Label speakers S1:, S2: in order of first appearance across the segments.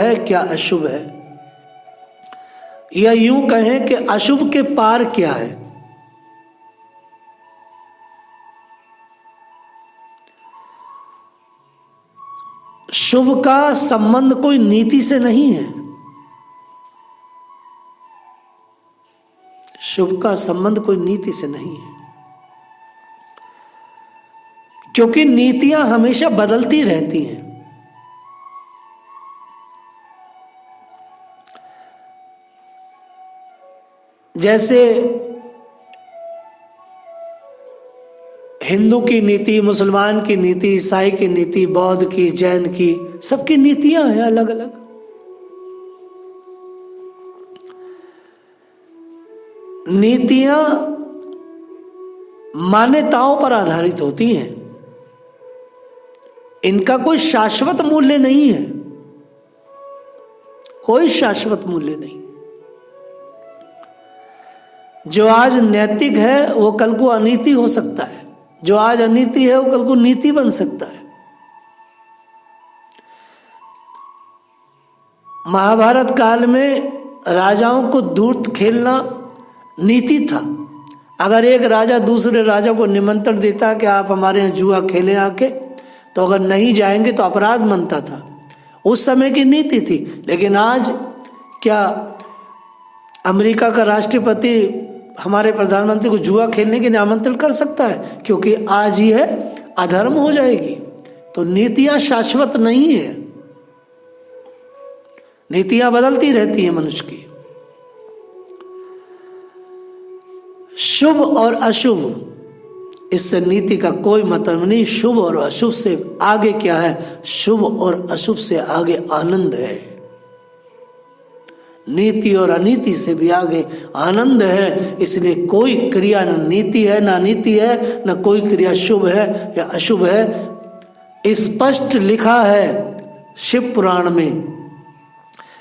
S1: है क्या अशुभ है, या यूं कहें कि अशुभ के पार क्या है। शुभ का संबंध कोई नीति से नहीं है, शुभ का संबंध कोई नीति से नहीं है, क्योंकि नीतियां हमेशा बदलती रहती हैं। जैसे हिंदू की नीति, मुसलमान की नीति, ईसाई की नीति, बौद्ध की, जैन की, सबकी नीतियां हैं अलग अलग। नीतियां मान्यताओं पर आधारित होती हैं, इनका कोई शाश्वत मूल्य नहीं है, कोई शाश्वत मूल्य नहीं। जो आज नैतिक है वो कल को अनीति हो सकता है, जो आज अनीति है वो कल को नीति बन सकता है। महाभारत काल में राजाओं को दूत खेलना नीति था। अगर एक राजा दूसरे राजा को निमंत्रण देता कि आप हमारे यहाँ जुआ खेलें आके, तो अगर नहीं जाएंगे तो अपराध मनता था, उस समय की नीति थी। लेकिन आज क्या अमेरिका का राष्ट्रपति हमारे प्रधानमंत्री को जुआ खेलने के लिए आमंत्रण कर सकता है? क्योंकि आज ही है अधर्म हो जाएगी। तो नीतियां शाश्वत नहीं है, नीतियां बदलती रहती हैं मनुष्य की। शुभ और अशुभ, इससे नीति का कोई मतलब नहीं। शुभ और अशुभ से आगे क्या है? शुभ और अशुभ से आगे आनंद है। नीति और अनीति से भी आगे आनंद है। इसलिए कोई क्रिया न नीति है ना नीति है, न कोई क्रिया शुभ है या अशुभ है। स्पष्ट लिखा है शिव पुराण में,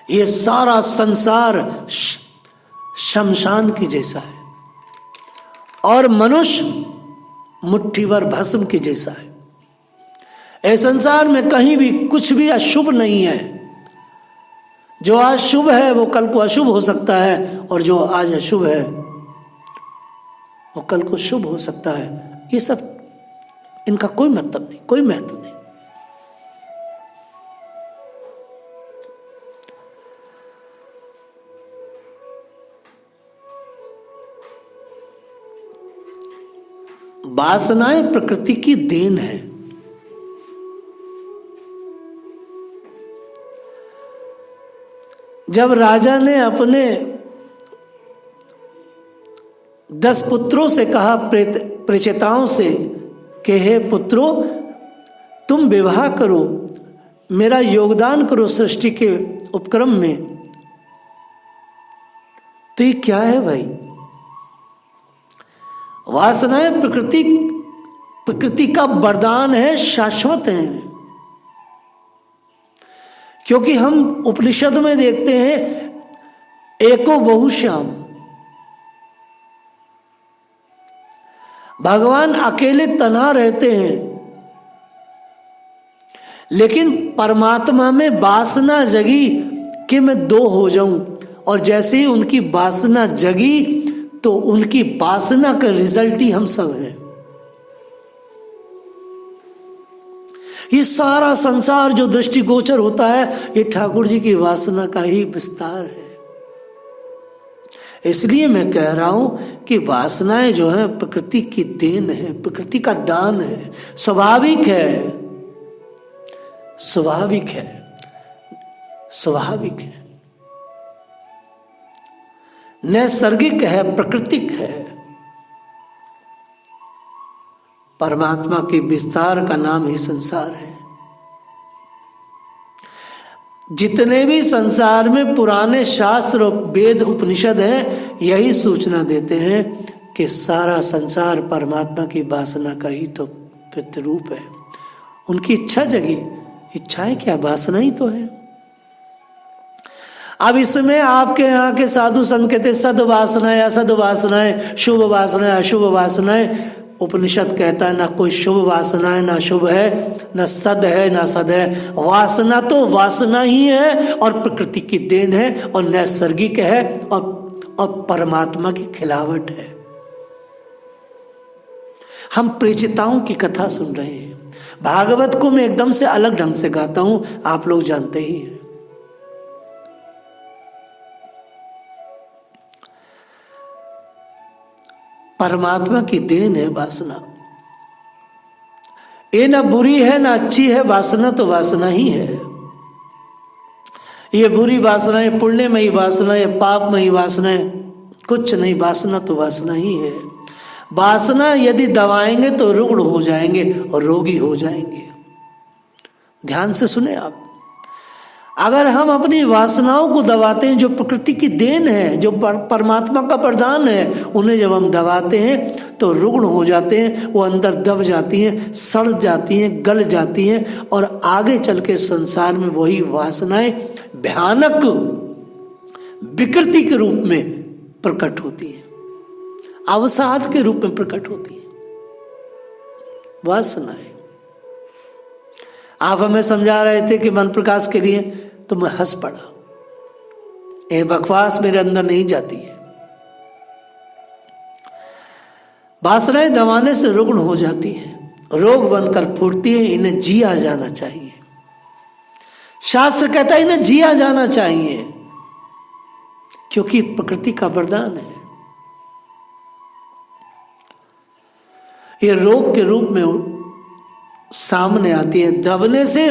S1: ये सारा संसार शमशान की जैसा है और मनुष्य मुट्ठी भर भस्म के जैसा है। इस संसार में कहीं भी कुछ भी अशुभ नहीं है। जो आज शुभ है वो कल को अशुभ हो सकता है, और जो आज अशुभ है वो कल को शुभ हो सकता है। ये सब, इनका कोई मतलब नहीं, कोई महत्व नहीं। वासनाएं प्रकृति की देन है। जब राजा ने अपने 10 पुत्रों से कहा, प्रचेताओं से, कि हे पुत्रों, तुम विवाह करो, मेरा योगदान करो सृष्टि के उपक्रम में, तो ये क्या है भाई? वासनाएं प्रकृति का वरदान है, शाश्वत है। क्योंकि हम उपनिषद में देखते हैं एको बहुश्याम, भगवान अकेले तन्हा रहते हैं, लेकिन परमात्मा में वासना जगी कि मैं 2 हो जाऊं, और जैसे ही उनकी वासना जगी तो उनकी वासना का रिजल्ट ही हम सब हैं। ये सारा संसार जो दृष्टिगोचर होता है, ये ठाकुर जी की वासना का ही विस्तार है। इसलिए मैं कह रहा हूं कि वासनाएं जो है प्रकृति की देन है, प्रकृति का दान है, स्वाभाविक है, स्वाभाविक है, स्वाभाविक है, नैसर्गिक है, प्राकृतिक है। परमात्मा के विस्तार का नाम ही संसार है। जितने भी संसार में पुराने शास्त्र और वेद उपनिषद हैं, यही सूचना देते हैं कि सारा संसार परमात्मा की वासना का ही तो प्रतिरूप है। उनकी इच्छा जगी, इच्छाएं क्या, वासना ही तो है। अब इसमें आपके यहाँ के साधु संत कहते सद वासनाएं, असद वासनाएं, शुभ वासनाएं, अशुभ वासनाएं, उपनिषद कहता है ना कोई शुभ वासना है, ना शुभ है, ना सद है, ना सद है। वासना तो वासना ही है और प्रकृति की देन है और नैसर्गिक है और परमात्मा की खिलावट है। हम प्रेषिताओं की कथा सुन रहे हैं। भागवत को मैं एकदम से अलग ढंग से गाता हूं, आप लोग जानते ही हैं। परमात्मा की देन है वासना। ये ना बुरी है ना अच्छी है, वासना तो वासना ही है। ये बुरी वासना है, पुण्यमयी वासना है, पापमयी वासना है, कुछ नहीं, वासना तो वासना ही है। वासना यदि दबाएंगे तो रुग्ण हो जाएंगे और रोगी हो जाएंगे। ध्यान से सुने आप, अगर हम अपनी वासनाओं को दबाते हैं, जो प्रकृति की देन है, जो परमात्मा का प्रदान है, उन्हें जब हम दबाते हैं तो रुग्ण हो जाते हैं, वो अंदर दब जाती हैं, सड़ जाती हैं, गल जाती हैं और आगे चल के संसार में वही वासनाएं भयानक विकृति के रूप में प्रकट होती हैं, अवसाद के रूप में प्रकट होती है वासनाएं। आप हमें समझा रहे थे कि मन प्रकाश के लिए, तो मैं हंस पड़ा। ये बकवास मेरे अंदर नहीं जाती है। वासनाएं दबाने से रुग्ण हो जाती हैं, रोग बनकर फूटती है। इन्हें जिया जाना चाहिए। शास्त्र कहता है इन्हें जिया जाना चाहिए, क्योंकि प्रकृति का वरदान है। ये रोग के रूप में सामने आती है। दबने से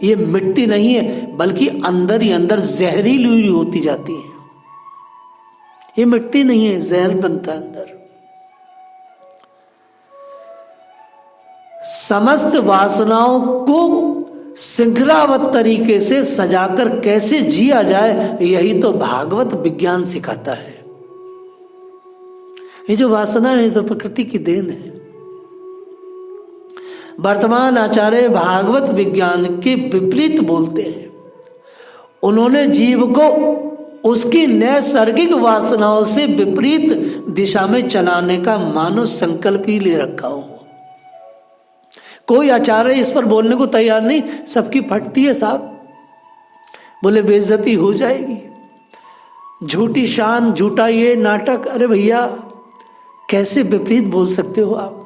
S1: ये मिटती नहीं है, बल्कि अंदर ही अंदर जहरीली होती जाती है। ये मिटती नहीं है, जहर बनता है अंदर। समस्त वासनाओं को श्रृंखलाबद्ध तरीके से सजाकर कैसे जिया जाए, यही तो भागवत विज्ञान सिखाता है। ये जो वासना है तो प्रकृति की देन है। वर्तमान आचार्य भागवत विज्ञान के विपरीत बोलते हैं। उन्होंने जीव को उसकी नैसर्गिक वासनाओं से विपरीत दिशा में चलाने का मानव संकल्प ही ले रखा हो। कोई आचार्य इस पर बोलने को तैयार नहीं, सबकी फटती है साहब। बोले बेइज्जती हो जाएगी, झूठी शान, झूठा ये नाटक। अरे भैया, कैसे विपरीत बोल सकते हो आप?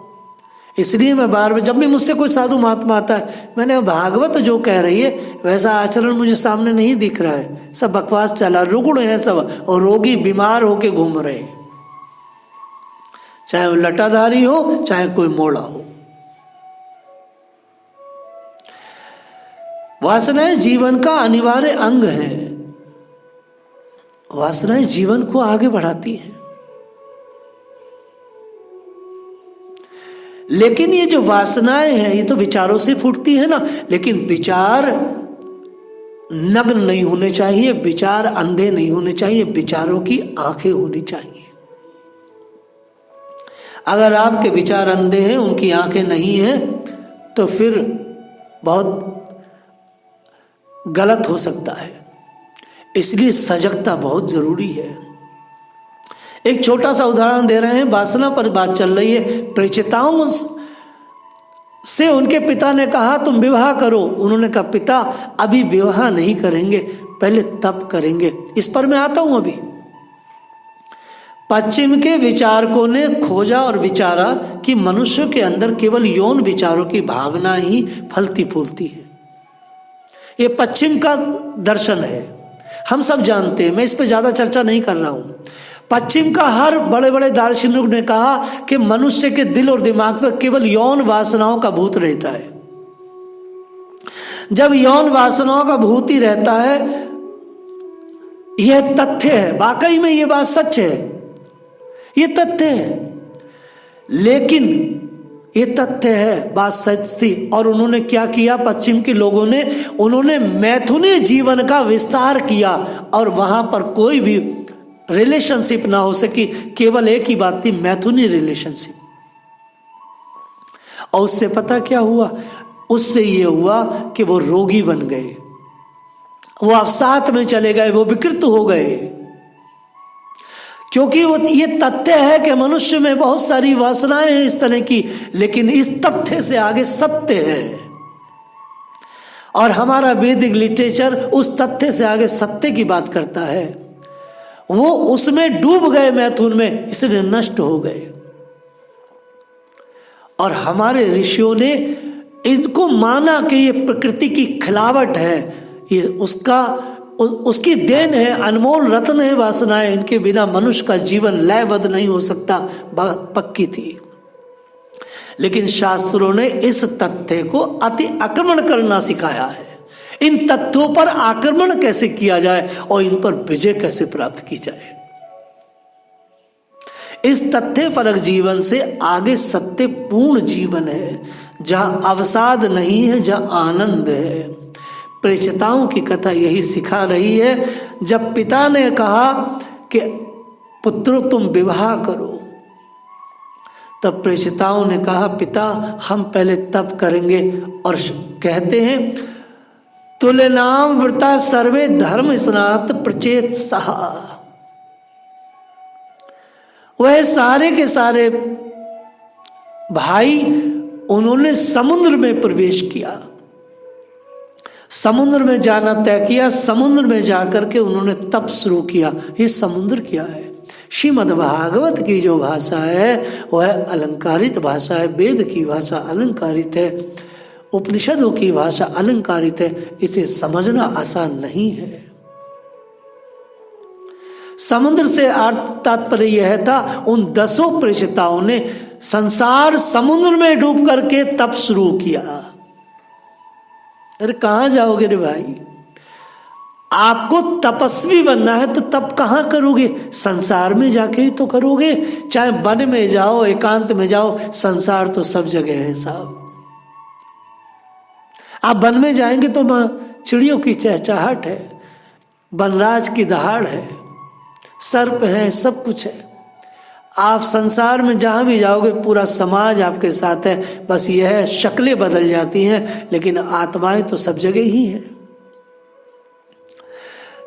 S1: इसलिए मैं बार बार, जब भी मुझसे कोई साधु महात्मा आता है, मैंने भागवत जो कह रही है वैसा आचरण मुझे सामने नहीं दिख रहा है। सब बकवास चला, रुग्ण है सब, और रोगी बीमार होके घूम रहे हैं, चाहे वो लटाधारी हो चाहे कोई मोड़ा हो। वासनाएं जीवन का अनिवार्य अंग है। वासनाएं जीवन को आगे बढ़ाती हैं। लेकिन ये जो वासनाएं हैं, ये तो विचारों से फूटती है ना। लेकिन विचार नग्न नहीं होने चाहिए, विचार अंधे नहीं होने चाहिए, विचारों की आंखें होनी चाहिए। अगर आपके विचार अंधे हैं, उनकी आंखें नहीं हैं, तो फिर बहुत गलत हो सकता है। इसलिए सजगता बहुत जरूरी है। एक छोटा सा उदाहरण दे रहे हैं, वासना पर बात चल रही है। प्रेषिताओं से उनके पिता ने कहा तुम विवाह करो। उन्होंने कहा पिता अभी विवाह नहीं करेंगे, पहले तप करेंगे। इस पर मैं आता हूं अभी। पश्चिम के विचारकों ने खोजा और विचारा कि मनुष्य के अंदर केवल यौन विचारों की भावना ही फलती फूलती है। ये पश्चिम का दर्शन है, हम सब जानते हैं, मैं इस पर ज्यादा चर्चा नहीं कर रहा हूं। पश्चिम का हर बड़े बड़े दार्शनिक ने कहा कि मनुष्य के दिल और दिमाग पर केवल यौन वासनाओं का भूत रहता है। जब यौन वासनाओं का भूत ही रहता है, यह तथ्य है, वाकई में यह बात सच है, यह तथ्य है। लेकिन ये तथ्य है, बात सच थी। और उन्होंने क्या किया, पश्चिम के लोगों ने, उन्होंने मैथुनी जीवन का विस्तार किया और वहां पर कोई भी रिलेशनशिप ना हो सकी। केवल एक ही बात थी, मैथुनी रिलेशनशिप। और उससे पता क्या हुआ? उससे ये हुआ कि वो रोगी बन गए, वो अवसाद में चले गए, वो विकृत हो गए। क्योंकि वो ये तथ्य है कि मनुष्य में बहुत सारी वासनाएं हैं इस तरह की, लेकिन इस तथ्य से आगे सत्य है। और हमारा वैदिक लिटरेचर उस तथ्य से आगे सत्य की बात करता है। वो उसमें डूब गए मैथुन में, इसलिए नष्ट हो गए। और हमारे ऋषियों ने इनको माना कि ये प्रकृति की खिलावट है, ये उसकी देन है, अनमोल रत्न है वासनाएं, इनके बिना मनुष्य का जीवन लयबद्ध नहीं हो सकता, बात पक्की थी। लेकिन शास्त्रों ने इस तथ्य को अति आक्रमण करना सिखाया है। इन तथ्यों पर आक्रमण कैसे किया जाए और इन पर विजय कैसे प्राप्त की जाए। इस तथ्य परक जीवन से आगे सत्य पूर्ण जीवन है, जहां अवसाद नहीं है, जहां आनंद है। प्रेषिताओं की कथा यही सिखा रही है। जब पिता ने कहा कि पुत्र तुम विवाह करो, तब प्रेषिताओं ने कहा पिता हम पहले तप करेंगे। और कहते हैं तुल्यनाम व्रता सर्वे धर्म स्नात प्रचेत सहा। वह सारे के सारे भाई उन्होंने समुद्र में प्रवेश किया, समुद्र में जाना तय किया। समुद्र में जाकर के उन्होंने तप शुरू किया। ये समुद्र क्या है? श्रीमद् भागवत की जो भाषा है वह अलंकारित भाषा है। वेद की भाषा अलंकारित है, उपनिषदों की भाषा अलंकारित है। इसे समझना आसान नहीं है। समुद्र से अर्थ तात्पर्य यह था, उन 10 प्रेषिताओं ने संसार समुद्र में डूब करके तप शुरू किया। अरे कहां जाओगे रे भाई? आपको तपस्वी बनना है तो तप कहां करोगे? संसार में जाके ही तो करोगे। चाहे वन में जाओ, एकांत में जाओ, संसार तो सब जगह है साहब। आप वन में जाएंगे तो चिड़ियों की चहचहाहट है, वनराज की दहाड़ है, सर्प है, सब कुछ है। आप संसार में जहां भी जाओगे पूरा समाज आपके साथ है। बस यह शक्लें बदल जाती हैं, लेकिन आत्माएं तो सब जगह ही हैं।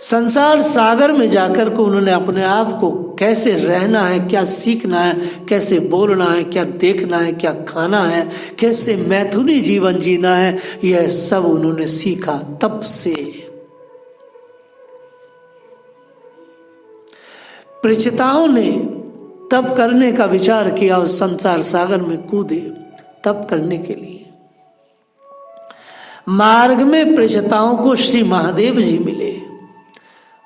S1: संसार सागर में जाकर को उन्होंने अपने आप को कैसे रहना है, क्या सीखना है, कैसे बोलना है, क्या देखना है, क्या खाना है, कैसे मैथुनी जीवन जीना है, यह सब उन्होंने सीखा तप से। प्रेषिताओं ने तप करने का विचार किया और संसार सागर में कूदे तप करने के लिए। मार्ग में प्रेषिताओं को श्री महादेव जी मिले।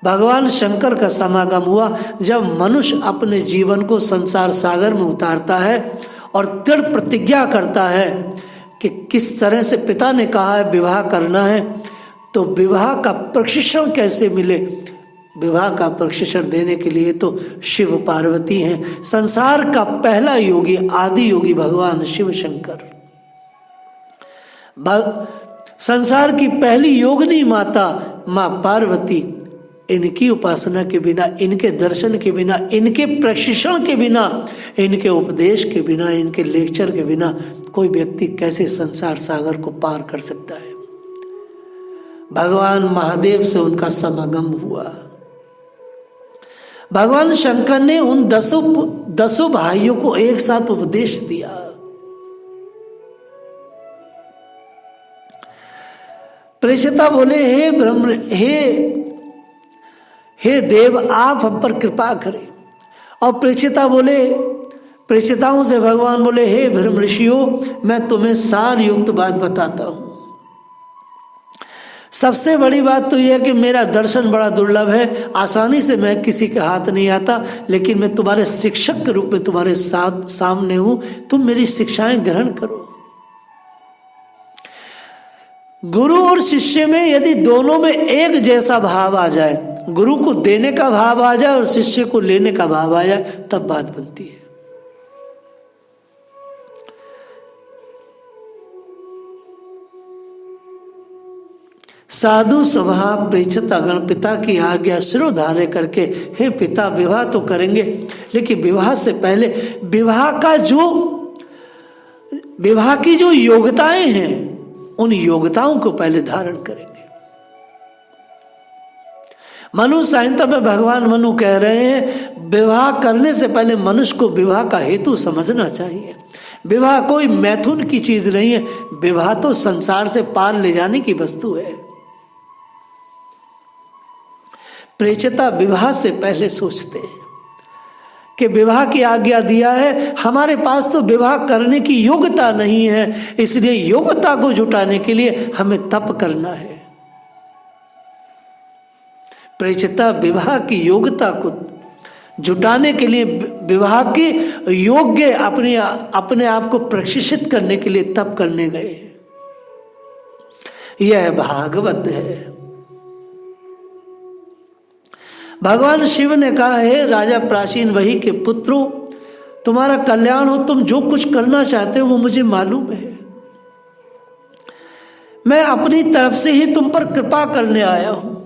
S1: भगवान शंकर का समागम हुआ। जब मनुष्य अपने जीवन को संसार सागर में उतारता है और दृढ़ प्रतिज्ञा करता है कि किस तरह से पिता ने कहा है विवाह करना है, तो विवाह का प्रशिक्षण कैसे मिले? विवाह का प्रशिक्षण देने के लिए तो शिव पार्वती हैं। संसार का पहला योगी, आदि योगी भगवान शिव शंकर। संसार की पहली योगिनी माता मां पार्वती। इनकी उपासना के बिना, इनके दर्शन के बिना, इनके प्रशिक्षण के बिना, इनके उपदेश के बिना, इनके लेक्चर के बिना कोई व्यक्ति कैसे संसार सागर को पार कर सकता है? भगवान महादेव से उनका समागम हुआ। भगवान शंकर ने उन 10 भाइयों को एक साथ उपदेश दिया। प्रेषिता बोले हे ब्रह्म, हे देव आप हम पर कृपा करें। और प्रेषिता बोले, प्रेषिताओं से भगवान बोले हे ब्रह्म ऋषियों, मैं तुम्हें सार युक्त बात बताता हूं। सबसे बड़ी बात तो यह है कि मेरा दर्शन बड़ा दुर्लभ है, आसानी से मैं किसी के हाथ नहीं आता, लेकिन मैं तुम्हारे शिक्षक के रूप में तुम्हारे साथ सामने हूं। तुम मेरी शिक्षाएं ग्रहण करो। गुरु और शिष्य में यदि दोनों में एक जैसा भाव आ जाए, गुरु को देने का भाव आ जाए और शिष्य को लेने का भाव आ जाए, तब बात बनती है। साधु स्वभाव प्रेषिता गण पिता की आज्ञा शिरोधार्य करके हे पिता विवाह तो करेंगे, लेकिन विवाह से पहले विवाह की जो योग्यताएं हैं उन योग्यताओं को पहले धारण करेंगे। मनु संहिता में भगवान मनु कह रहे हैं विवाह करने से पहले मनुष्य को विवाह का हेतु समझना चाहिए। विवाह कोई मैथुन की चीज नहीं है, विवाह तो संसार से पार ले जाने की वस्तु है। प्रेषिता विवाह से पहले सोचते हैं कि विवाह की आज्ञा दिया है, हमारे पास तो विवाह करने की योग्यता नहीं है, इसलिए योग्यता को जुटाने के लिए हमें तप करना है। प्रेषिता विवाह की योग्यता को जुटाने के लिए, विवाह के योग्य अपने आप को प्रशिक्षित करने के लिए तप करने गए। यह भागवत है। भगवान शिव ने कहा है, राजा प्राचीन वही के पुत्रों, तुम्हारा कल्याण हो, तुम जो कुछ करना चाहते हो वो मुझे मालूम है। मैं अपनी तरफ से ही तुम पर कृपा करने आया हूं।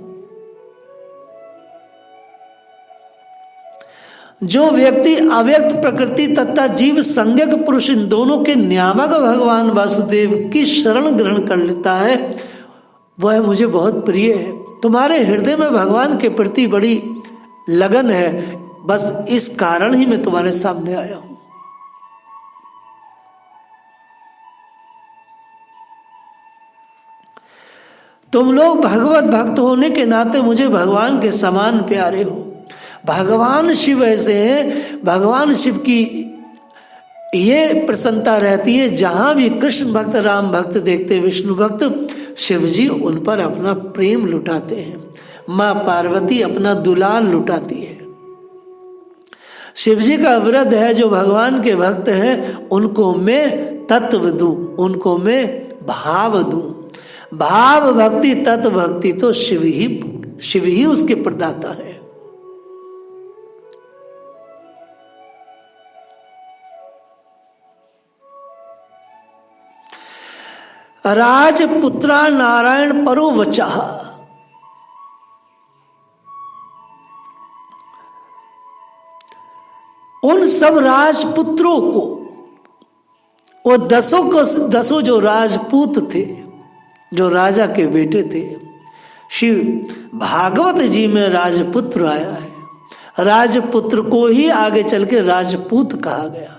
S1: जो व्यक्ति अव्यक्त प्रकृति तथा जीव संज्ञक पुरुष इन दोनों के नियामक भगवान वासुदेव की शरण ग्रहण कर लेता है, वह मुझे बहुत प्रिय है। तुम्हारे हृदय में भगवान के प्रति बड़ी लगन है, बस इस कारण ही मैं तुम्हारे सामने आया हूं। तुम लोग भगवत भक्त होने के नाते मुझे भगवान के समान प्यारे हो। भगवान शिव ऐसे हैं, भगवान शिव की ये प्रसन्नता रहती है, जहां भी कृष्ण भक्त, राम भक्त देखते, विष्णु भक्त, शिव जी उन पर अपना प्रेम लुटाते हैं। मां पार्वती अपना दुलार लुटाती है। शिव जी का व्रत है, जो भगवान के भक्त हैं उनको मैं तत्व दूं, उनको मैं भाव दूं। भाव भक्ति, तत्व भक्ति तो शिव ही उसके प्रदाता है। राजपुत्रा नारायण परो वचः। उन सब राजपुत्रों को, वो दसों जो राजपूत थे, जो राजा के बेटे थे, शिव भागवत जी में राजपुत्र आया है। राजपुत्र को ही आगे चल के राजपूत कहा गया।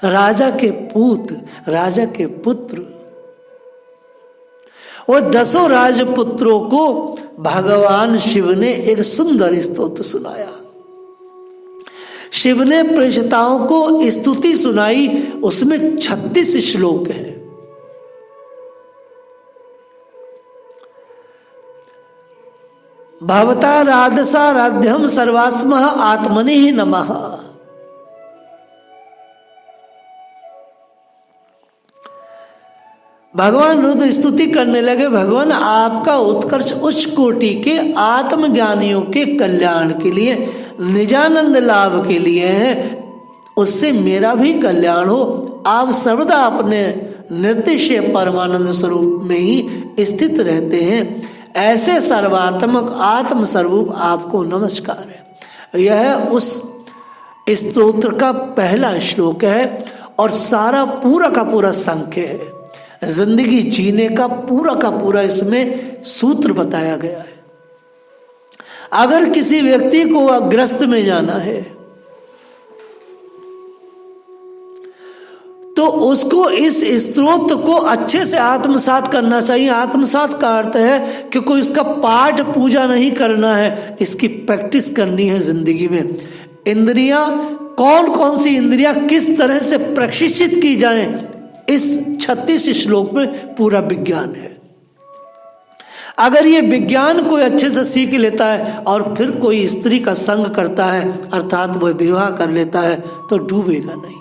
S1: राजा के पूत, राजा के पुत्र, वो दसों राजपुत्रों को भगवान शिव ने एक सुंदर स्तोत्र सुनाया। शिव ने प्रेषिताओं को स्तुति सुनाई, उसमें 36 श्लोक हैं। भवता राधसा राध्यम सर्वास्मः आत्मनि नमः। भगवान रुद्र स्तुति करने लगे, भगवान आपका उत्कर्ष उच्च कोटि के आत्मज्ञानियों के कल्याण के लिए, निजानंद लाभ के लिए है, उससे मेरा भी कल्याण हो। आप सर्वदा अपने निर्तिशय परमानंद स्वरूप में ही स्थित रहते हैं। ऐसे सर्वात्मक आत्म स्वरूप आपको नमस्कार है। यह उस स्तोत्र का पहला श्लोक है और सारा पूरा का पूरा सांख्य है। जिंदगी जीने का पूरा इसमें सूत्र बताया गया है। अगर किसी व्यक्ति को अग्रस्त में जाना है तो उसको इस स्तोत्र को अच्छे से आत्मसात करना चाहिए। आत्मसात का अर्थ है कि कोई उसका पाठ पूजा नहीं करना है, इसकी प्रैक्टिस करनी है जिंदगी में। इंद्रियां, कौन कौन सी इंद्रियां किस तरह से प्रशिक्षित की जाएं, इस 36 श्लोक में पूरा विज्ञान है। अगर ये विज्ञान कोई अच्छे से सीख लेता है और फिर कोई स्त्री का संग करता है, अर्थात वह विवाह कर लेता है, तो डूबेगा नहीं।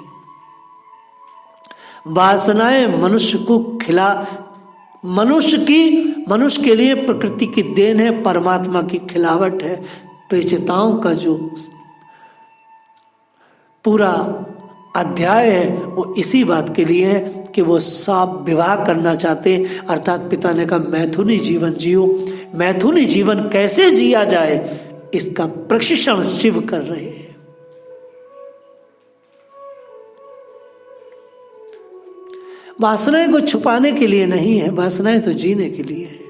S1: वासनाएं मनुष्य के लिए प्रकृति की देन है, परमात्मा की खिलावट है। प्रेषिताओं का जो पूरा अध्याय है वो इसी बात के लिए है कि वो साफ विवाह करना चाहते, अर्थात पिता ने कहा मैथुनी जीवन जियो। मैथुनी जीवन कैसे जिया जाए, इसका प्रशिक्षण शिव कर रहे हैं। वासनाएं को छुपाने के लिए नहीं है, वासनाएं तो जीने के लिए है।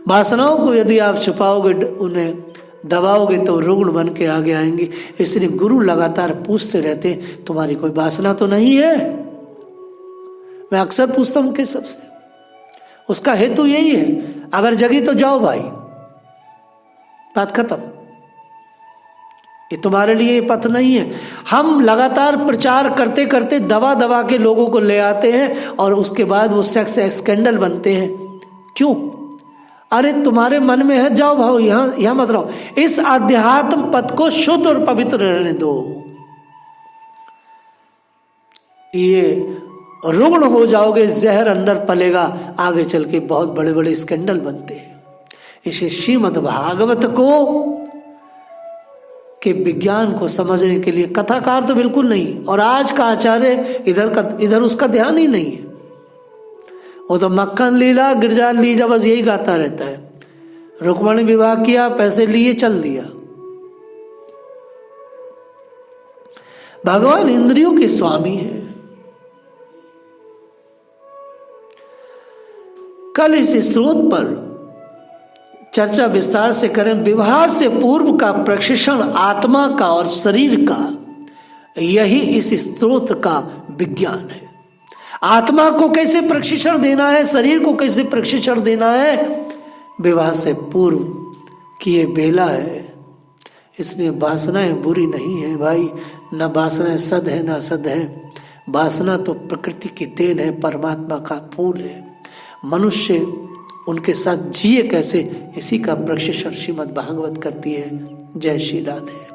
S1: वासनाओं को यदि आप छुपाओगे, उन्हें दबाओगे तो रुग्ण बन के आगे आएंगे। इसलिए गुरु लगातार पूछते रहते तुम्हारी कोई वासना तो नहीं है। मैं अक्सर पूछता हूं कि सबसे, उसका हेतु यही है, अगर जगी तो जाओ भाई, बात खत्म। ये तुम्हारे लिए पथ नहीं है। हम लगातार प्रचार करते करते दबा दबा के लोगों को ले आते हैं और उसके बाद वो सेक्स स्कैंडल बनते हैं। क्यों? अरे तुम्हारे मन में है, जाओ भाव, यहां मत रहो। इस आध्यात्म पथ को शुद्ध और पवित्र रहने दो। ये रुग्ण हो जाओगे, जहर अंदर पलेगा, आगे चल के बहुत बड़े बड़े स्कैंडल बनते हैं। इसे श्रीमद् भागवत को के विज्ञान को समझने के लिए कथाकार तो बिल्कुल नहीं, और आज का आचार्य इधर उसका ध्यान ही नहीं है। वो तो मक्खन लीला, गिरजा लीला, बस यही गाता रहता है। रुक्मणी विवाह किया, पैसे लिए, चल दिया। भगवान इंद्रियों के स्वामी है। कल इस स्रोत पर चर्चा विस्तार से करें। विवाह से पूर्व का प्रशिक्षण आत्मा का और शरीर का, यही इस स्रोत का विज्ञान है। आत्मा को कैसे प्रशिक्षण देना है, शरीर को कैसे प्रशिक्षण देना है, विवाह से पूर्व की ये बेला है। इसलिए वासनाएं बुरी नहीं है भाई, न वासनाएं सद है न असद है। वासना तो प्रकृति की देन है, परमात्मा का फूल है। मनुष्य उनके साथ जिए कैसे, इसी का प्रशिक्षण श्रीमद् भागवत करती है। जय श्री राधे।